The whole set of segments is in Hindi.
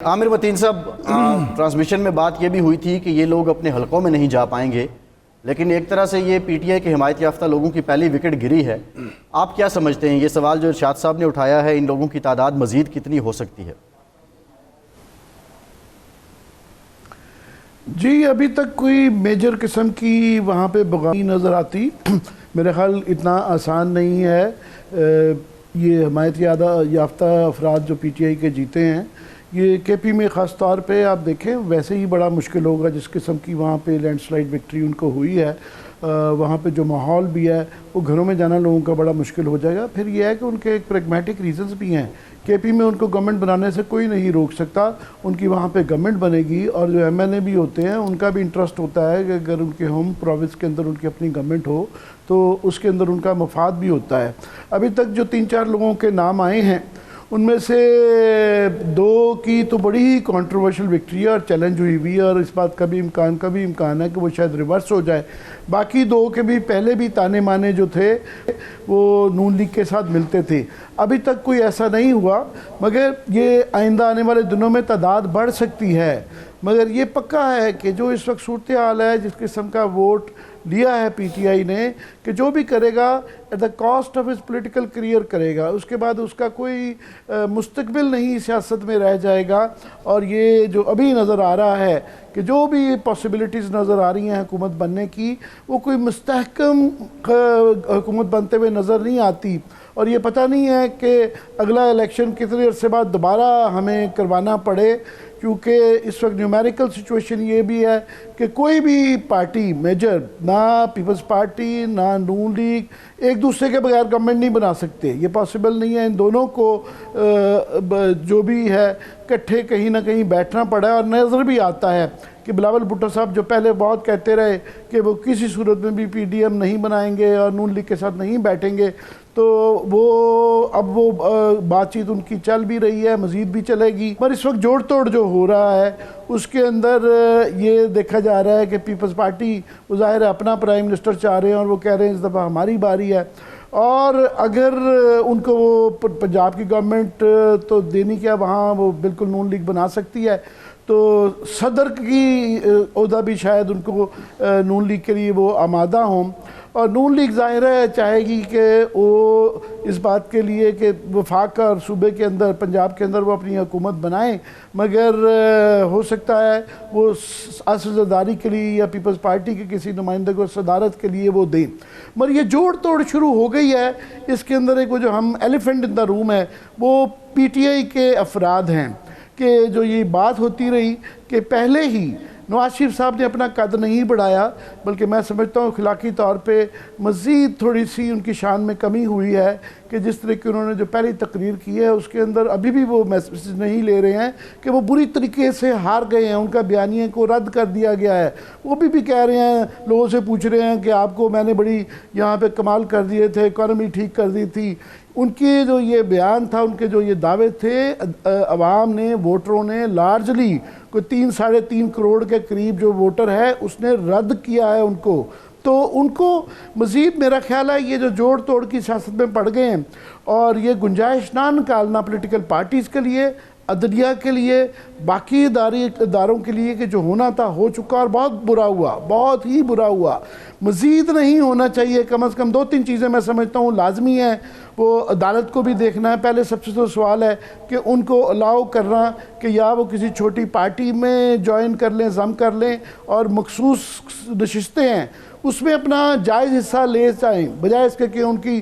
आमिर मतीन साहब, ट्रांसमिशन में बात ये भी हुई थी कि ये लोग अपने हलकों में नहीं जा पाएंगे, लेकिन एक तरह से ये पीटीआई के हिमायत याफ्ता लोगों की पहली विकेट गिरी है। आप क्या समझते हैं, ये सवाल जो इरशाद साहब ने उठाया है, इन लोगों की तादाद मजीद कितनी हो सकती है? जी, अभी तक कोई मेजर किस्म की वहाँ पे बगावत नज़र आती। मेरे ख्याल इतना आसान नहीं है। ये हिमायत याफ्ता अफराद जो पीटीआई के जीते हैं, ये केपी में ख़ास तौर पे आप देखें वैसे ही बड़ा मुश्किल होगा जिस किस्म की वहाँ पे लैंडस्लाइड विक्ट्री उनको हुई है। वहाँ पे जो माहौल भी है वो घरों में जाना लोगों का बड़ा मुश्किल हो जाएगा। फिर ये है कि उनके एक प्रैग्मेटिक रीजंस भी हैं। केपी में उनको गवर्नमेंट बनाने से कोई नहीं रोक सकता, उनकी वहाँ पे गवर्नमेंट बनेगी और जो एमएनए भी होते हैं उनका भी इंटरेस्ट होता है कि अगर उनके होम प्रोविंस के अंदर उनकी अपनी गवर्नमेंट हो तो उसके अंदर उनका मफाद भी होता है। अभी तक जो 3-4 लोगों के नाम आए हैं उनमें से 2 की तो बड़ी ही कंट्रोवर्शियल विक्ट्री है और चैलेंज हुई हुई है और इस बात का भी इम्कान है कि वो शायद रिवर्स हो जाए। बाकी 2 के भी पहले भी ताने माने जो थे वो नून लीग के साथ मिलते थे। अभी तक कोई ऐसा नहीं हुआ, मगर ये आइंदा आने वाले दिनों में तादाद बढ़ सकती है। मगर ये पक्का है कि जो इस वक्त सूरत हाल है, जिस किस्म का वोट लिया है पीटीआई ने, कि जो भी करेगा at the cost of his political career करेगा, उसके बाद उसका कोई मुस्तकबिल नहीं सियासत में रह जाएगा। और ये जो अभी नज़र आ रहा है कि जो भी पॉसिबिलिटीज़ नज़र आ रही हैं हुकूमत बनने की, वो कोई मुस्तहकम हुकूमत बनते हुए नज़र नहीं आती। और ये पता नहीं है कि अगला इलेक्शन कितने अरसे बाद दोबारा हमें करवाना पड़े, क्योंकि इस वक्त न्यूमेरिकल सिचुएशन ये भी है कि कोई भी पार्टी मेजर, ना पीपल्स पार्टी ना नून लीग, एक दूसरे के बगैर गवर्नमेंट नहीं बना सकते। ये पॉसिबल नहीं है। इन दोनों को जो भी है इकट्ठे कहीं ना कहीं बैठना पड़ा है। और नज़र भी आता है कि बिलावल भुट्टो साहब जो पहले बहुत कहते रहे कि वो किसी सूरत में भी पीडीएम नहीं बनाएंगे और नून लीग के साथ नहीं बैठेंगे, तो वो अब वो बातचीत उनकी चल भी रही है, मज़ीद भी चलेगी। पर इस वक्त जोड़ तोड़ जो हो रहा है उसके अंदर ये देखा जा रहा है कि पीपल्स पार्टी वो ज़ाहिर है अपना प्राइम मिनिस्टर चाह रहे हैं और वो कह रहे हैं इस दफ़ा हमारी बारी है। और अगर उनको वो पंजाब की गवर्नमेंट तो देनी क्या, वहाँ वो बिल्कुल नून लीग बना सकती है, तो सदर की ओहदा भी शायद उनको नून लीग के लिए वो आमादा हों। और नून लीग ज़ाहिर है चाहेगी कि वो इस बात के लिए कि वफाक और सूबे के अंदर, पंजाब के अंदर वो अपनी हुकूमत बनाएं, मगर हो सकता है वो असदारी के लिए या पीपल्स पार्टी के किसी नुमाइंदे को सदारत के लिए वो दें। मगर ये जोड़ तोड़ शुरू हो गई है। इसके अंदर एक वो जो हम एलिफेंट इन द रूम है वो पीटीआई के अफराद हैं कि जो ये बात होती रही कि पहले ही नवाज शरीफ साहब ने अपना कद नहीं बढ़ाया, बल्कि मैं समझता हूँ अखलाकी तौर पे मज़ीद थोड़ी सी उनकी शान में कमी हुई है कि जिस तरह की उन्होंने जो पहली तकरीर की है उसके अंदर अभी भी वो मैसेज नहीं ले रहे हैं कि वो बुरी तरीके से हार गए हैं, उनका बयानिए को रद्द कर दिया गया है। वो भी कह रहे हैं, लोगों से पूछ रहे हैं कि आपको मैंने बड़ी यहाँ पे कमाल कर दिए थे, इकॉनमी ठीक कर दी थी। उनके जो ये बयान था, उनके जो ये दावे थे, अवाम ने, वोटरों ने लार्जली कोई 3-3.5 करोड़ के करीब जो वोटर है उसने रद्द किया है उनको। तो उनको मज़ीद मेरा ख्याल है ये जो जोड़ तोड़ की सियासत में पड़ गए हैं और ये गुंजाइश ना निकालना पॉलिटिकल पार्टीज़ के लिए, अदलिया के लिए, बाकी इदारों के लिए कि जो होना था हो चुका और बहुत बुरा हुआ, बहुत ही बुरा हुआ, मज़ीद नहीं होना चाहिए। कम से कम 2-3 चीज़ें मैं समझता हूँ लाजमी है। वो अदालत को भी देखना है। पहले सबसे तो सवाल है कि उनको अलाउ करना कि या वो किसी छोटी पार्टी में ज्वाइन कर लें, जम कर लें और मखसूस नशिस्तें हैं उसमें अपना जायज़ हिस्सा ले जाएँ, बजाय इसके कि उनकी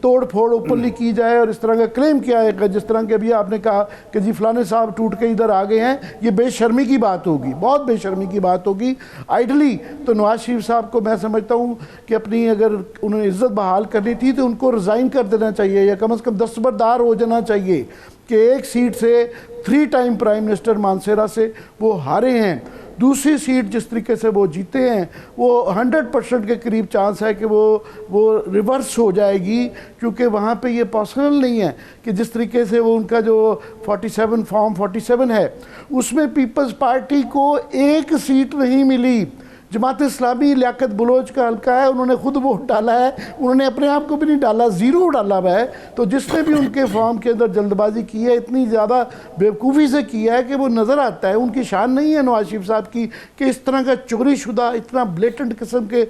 तोड़ फोड़ ओपनली की जाए और इस तरह का क्लेम किया है जिस तरह के अभी आपने कहा कि जी फलाने साहब टूट के इधर आ गए हैं। ये बेशर्मी की बात होगी, बहुत बेशर्मी की बात होगी। आइडली तो नवाज शरीफ साहब को मैं समझता हूँ कि अपनी अगर उन्होंने इज़्ज़त बहाल करनी थी तो उनको रिज़ाइन कर देना चाहिए या कम से कम दस्तबरदार हो जाना चाहिए कि एक सीट से 3 टाइम प्राइम मिनिस्टर मानसेरा से वो हारे हैं। दूसरी सीट जिस तरीके से वो जीते हैं वो 100% के करीब चांस है कि वो रिवर्स हो जाएगी, क्योंकि वहाँ पे ये पॉसिबल नहीं है कि जिस तरीके से वो उनका जो फॉर्म 47 है उसमें पीपल्स पार्टी को एक सीट नहीं मिली, जमात इस्लामी लियाकत बलोच का हल्का है, उन्होंने खुद वोट डाला है, उन्होंने अपने आप को भी नहीं डाला, ज़ीरो डाला हुआ है। तो जिसने भी उनके फॉर्म के अंदर जल्दबाजी की है, इतनी ज़्यादा बेवकूफ़ी से किया है कि वो नज़र आता है। उनकी शान नहीं है नवाज शरीफ साहब की कि इस तरह का चोरी शुदा, इतना ब्लेटेंट किस्म के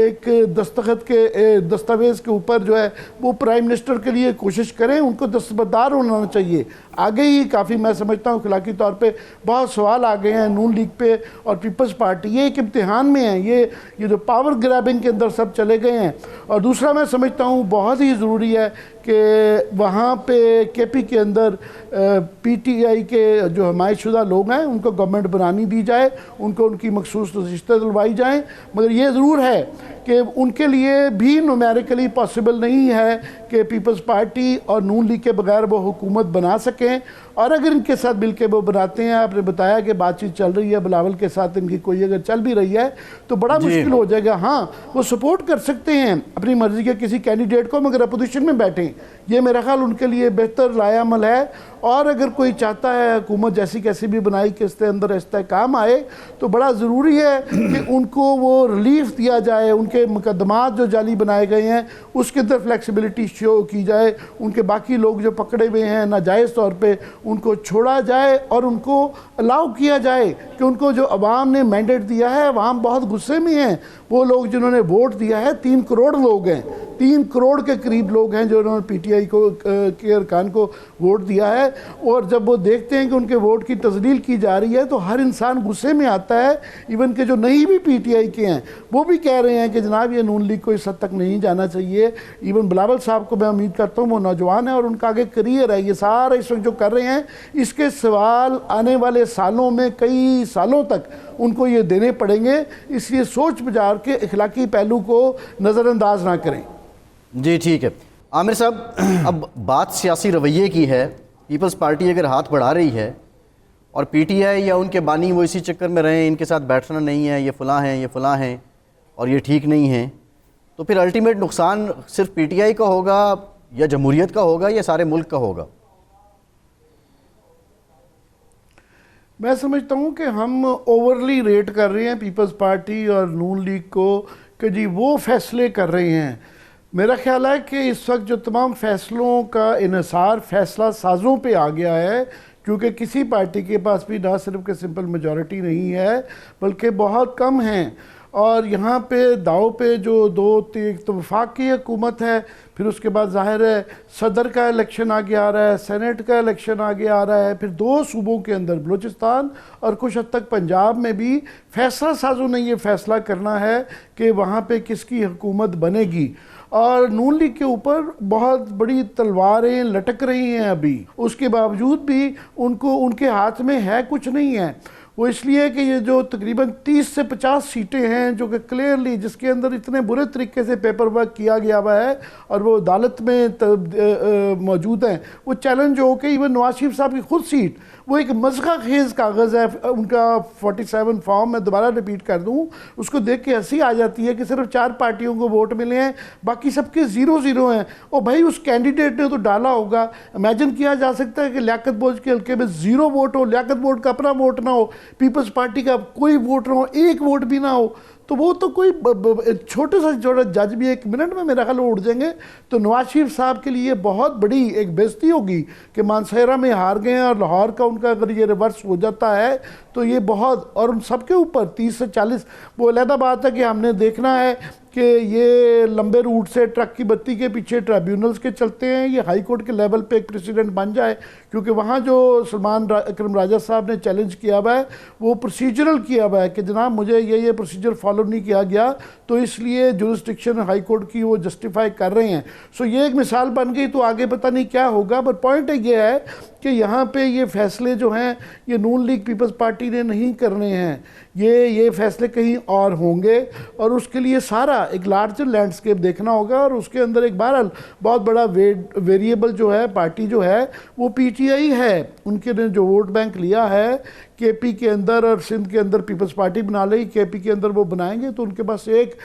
एक दस्तखत के दस्तावेज़ के ऊपर जो है वो प्राइम मिनिस्टर के लिए कोशिश करें। उनको दस्तबरदार होना चाहिए। आगे ही काफ़ी मैं समझता हूँ अखलाकी तौर पे बहुत सवाल आ गए हैं नून लीग पे और पीपल्स पार्टी, ये एक इम्तिहान में है। ये जो पावर ग्रैबिंग के अंदर सब चले गए हैं। और दूसरा मैं समझता हूँ बहुत ही ज़रूरी है कि वहाँ पे केपी के अंदर पीटीआई के जो हमायतशुदा लोग हैं उनको गवर्नमेंट बनानी दी जाए, उनको उनकी मखसूस नशिस्तें दिलवाई जाएँ। मगर ये ज़रूर है कि उनके लिए भी न्यूमेरिकली पॉसिबल नहीं है कि पीपल्स पार्टी और नून लीग के बगैर वो हुकूमत बना सकें। और अगर इनके साथ मिलकर वो बनाते हैं, आपने बताया कि बातचीत चल रही है बिलावल के साथ, इनकी कोई अगर चल भी रही है तो बड़ा मुश्किल हो जाएगा। हाँ, वो सपोर्ट कर सकते हैं अपनी मर्जी के किसी कैंडिडेट को, मगर अपोजिशन में बैठें, ये मेरा ख्याल उनके लिए बेहतर लायामल है। और अगर कोई चाहता है हुकूमत जैसी कैसी भी बनाई कि इसके अंदर इस्तेहकाम आए, तो बड़ा ज़रूरी है कि उनको वो रिलीफ दिया जाए। उनके मुकदमात जो जाली बनाए गए हैं उसके अंदर फ्लेक्सिबिलिटी शो की जाए। उनके बाकी लोग जो पकड़े हुए हैं नाजायज़ तौर पे उनको छोड़ा जाए और उनको अलाउ किया जाए कि उनको जो अवाम ने मैंडेट दिया है, अवाम बहुत गुस्से में हैं। वो लोग जिन्होंने वोट दिया है 3 करोड़ लोग हैं, 3 करोड़ के करीब लोग हैं जो उन्होंने पीटीआई को के अरकान को वोट दिया है। और जब वो देखते हैं कि उनके वोट की तजलील की जा रही है तो हर इंसान गुस्से में आता है। इवन के जो नहीं भी पीटीआई के हैं वो भी कह रहे हैं कि जनाब ये नून लीग को इस हद तक नहीं जाना चाहिए। इवन बिलावल साहब को मैं उम्मीद करता हूँ वो नौजवान है और उनका आगे करियर है। ये सारा इस वक्त जो कर रहे हैं इसके सवाल आने वाले सालों में कई सालों तक उनको ये देने पड़ेंगे। इसलिए सोच विचार के इखलाकी पहलू को नज़रअंदाज ना करें। जी ठीक है आमिर साहब, अब बात सियासी रवैये की है। पीपल्स पार्टी अगर हाथ बढ़ा रही है और पीटीआई या उनके बानी वो इसी चक्कर में रहें, इनके साथ बैठना नहीं है, ये फ़लाँ हैं, ये फ़लाँ हैं और ये ठीक नहीं हैं, तो फिर अल्टीमेट नुकसान सिर्फ पीटीआई का होगा या जमहूरियत का होगा या सारे मुल्क का होगा? मैं समझता हूँ कि हम ओवरली रेट कर रहे हैं पीपल्स पार्टी और नून लीग को कि जी वो फैसले कर रहे हैं। मेरा ख्याल है कि इस वक्त जो तमाम फैसलों का इन्हिसार फैसला साजों पे आ गया है, क्योंकि किसी पार्टी के पास भी ना सिर्फ के सिंपल मेजॉरिटी नहीं है बल्कि बहुत कम हैं। और यहाँ पे दाव पे जो तो वफाक की हुकूमत है, फिर उसके बाद ज़ाहिर है सदर का इलेक्शन आगे आ रहा है, सेनेट का इलेक्शन आगे आ रहा है, फिर 2 सूबों के अंदर बलूचिस्तान और कुछ हद तक पंजाब में भी फैसला साजों ने ये फैसला करना है कि वहाँ पे किसकी हुकूमत बनेगी। और नून लीग के ऊपर बहुत बड़ी तलवारें लटक रही हैं अभी, उसके बावजूद भी उनको उनके हाथ में है कुछ नहीं है। वो इसलिए कि ये जो तकरीबन 30 से 50 सीटें हैं जो कि क्लियरली जिसके अंदर इतने बुरे तरीके से पेपर वर्क किया गया हुआ है और वो अदालत में मौजूद हैं, वो चैलेंज हो के इवन नवाज शरीफ साहब की खुद सीट वो एक मज़गा खेज़ कागज़ है उनका 47 फॉर्म, मैं दोबारा रिपीट कर दूं, उसको देख के हंसी आ जाती है कि सिर्फ 4 पार्टियों को वोट मिले हैं, बाकी सबके 0-0 हैं। और भाई उस कैंडिडेट ने तो डाला होगा। इमेजिन किया जा सकता है कि लियाकत बलोच के हल्के में 0 वोट हो, लियाकत बलोच का अपना वोट ना हो, पीपल्स पार्टी का कोई वोट ना हो, 1 वोट भी ना हो, तो वो तो कोई छोटे से छोटा जज भी 1 मिनट में मेरा ख्याल उड़ जाएंगे। तो नवाज शरीफ साहब के लिए बहुत बड़ी एक बेइज्जती होगी कि मानसहरा में हार गए हैं और लाहौर का उनका अगर ये रिवर्स हो जाता है तो ये बहुत, और उन सबके ऊपर 30 से 40, वो अलग बात है कि हमने देखना है कि ये लंबे रूट से ट्रक की बत्ती के पीछे ट्राइब्यूनल्स के चलते हैं, ये हाई कोर्ट के लेवल पे एक प्रेसिडेंट बन जाए, क्योंकि वहाँ जो सलमान अकरम राजा साहब ने चैलेंज किया हुआ है वो प्रोसीजरल किया हुआ है कि जनाब मुझे ये प्रोसीजर फॉलो नहीं किया गया तो इसलिए जुरिस्डिक्शन हाई कोर्ट की वो जस्टिफाई कर रहे हैं। सो ये एक मिसाल बन गई, तो आगे पता नहीं क्या होगा। पर पॉइंट ये है कि यहाँ पे ये फैसले जो हैं ये नून लीग पीपल्स पार्टी ने नहीं करने हैं, ये फैसले कहीं और होंगे और उसके लिए सारा एक लार्जर लैंडस्केप देखना होगा। और उसके अंदर एक बहरहाल बहुत बड़ा वेरिएबल जो है पार्टी जो है वो पीटीआई है। उनके ने जो वोट बैंक लिया है केपी के अंदर और सिंध के अंदर पीपल्स पार्टी बना ली, केपी के अंदर वो बनाएंगे तो उनके पास एक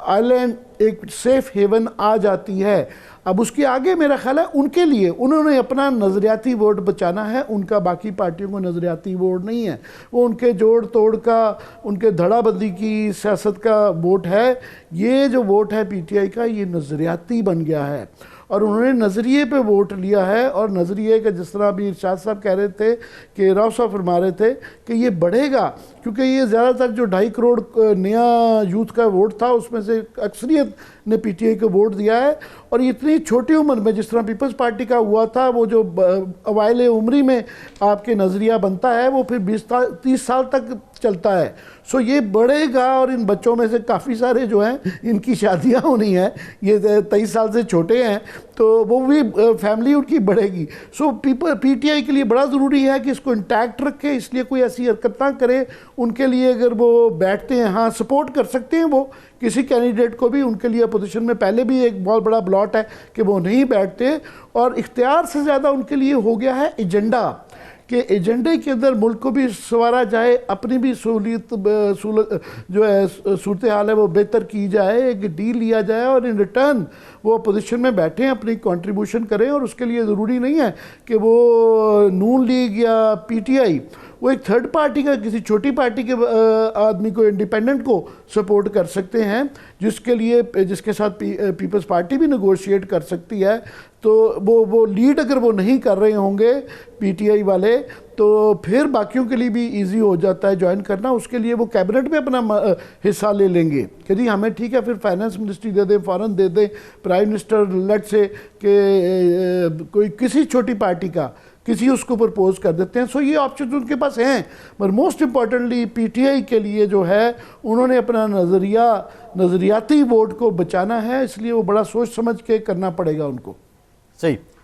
आइलैंड एक सेफ हेवन आ जाती है। अब उसके आगे मेरा ख्याल है उनके लिए उन्होंने अपना नज़रियाती वोट बचाना है, उनका बाकी पार्टियों को नज़रियाती वोट नहीं है, वो उनके जोड़ तोड़ का, उनके धड़ाबंदी की सियासत का वोट है। ये जो वोट है पीटीआई का, ये नज़रियाती बन गया है और उन्होंने नज़रिए पे वोट लिया है। और नज़रिए का जिस तरह अभी इरशाद साहब कह रहे थे कि राव साहब फरमा रहे थे कि ये बढ़ेगा, क्योंकि ये ज़्यादातर जो 2.5 करोड़ नया यूथ का वोट था उसमें से अक्सरियत ने पीटीआई को वोट दिया है। और इतनी छोटी उम्र में जिस तरह पीपल्स पार्टी का हुआ था, वो जो अवाइल उम्री में आपके नज़रिया बनता है वो फिर 20-30 साल तक चलता है। सो ये बढ़ेगा और इन बच्चों में से काफ़ी सारे जो हैं इनकी शादियां होनी है, ये 23 साल से छोटे हैं, तो वो भी फैमिली उनकी बढ़ेगी। सो पीटीआई के लिए बड़ा ज़रूरी है कि इसको इंटैक्ट रखे, इसलिए कोई ऐसी हरकत ना करे। उनके लिए अगर वो बैठते हैं, हाँ सपोर्ट कर सकते हैं वो किसी कैंडिडेट को भी, उनके लिए अपोजिशन में पहले भी एक बहुत बड़ा ब्लॉट है कि वो नहीं बैठते। और इख्तियार से ज़्यादा उनके लिए हो गया है एजेंडा, कि एजेंडे के अंदर मुल्क को भी संवारा जाए, अपनी भी जो है सूरत हाल है वो बेहतर की जाए, एक डील लिया जाए और इन रिटर्न वो अपोजिशन में बैठें, अपनी कंट्रीब्यूशन करें। और उसके लिए ज़रूरी नहीं है कि वो नून लीग या पीटीआई वो एक थर्ड पार्टी का, किसी छोटी पार्टी के आदमी को, इंडिपेंडेंट को सपोर्ट कर सकते हैं, जिसके साथ पीपल्स पार्टी भी नेगोशिएट कर सकती है। तो वो लीड अगर वो नहीं कर रहे होंगे पीटीआई वाले, तो फिर बाकियों के लिए भी इजी हो जाता है ज्वाइन करना। उसके लिए वो कैबिनेट में अपना हिस्सा ले लेंगे कि जी हमें ठीक है, फिर फाइनेंस मिनिस्ट्री दे दें, फॉरेन दे दें, प्राइम मिनिस्टर लेट से कि कोई किसी छोटी पार्टी का किसी उसको प्रपोज कर देते हैं। सो ये ऑप्शन उनके पास हैं। पर मोस्ट इम्पॉर्टेंटली पीटीआई के लिए जो है उन्होंने अपना नज़रियाती वोट को बचाना है, इसलिए वो बड़ा सोच समझ के करना पड़ेगा उनको। सही।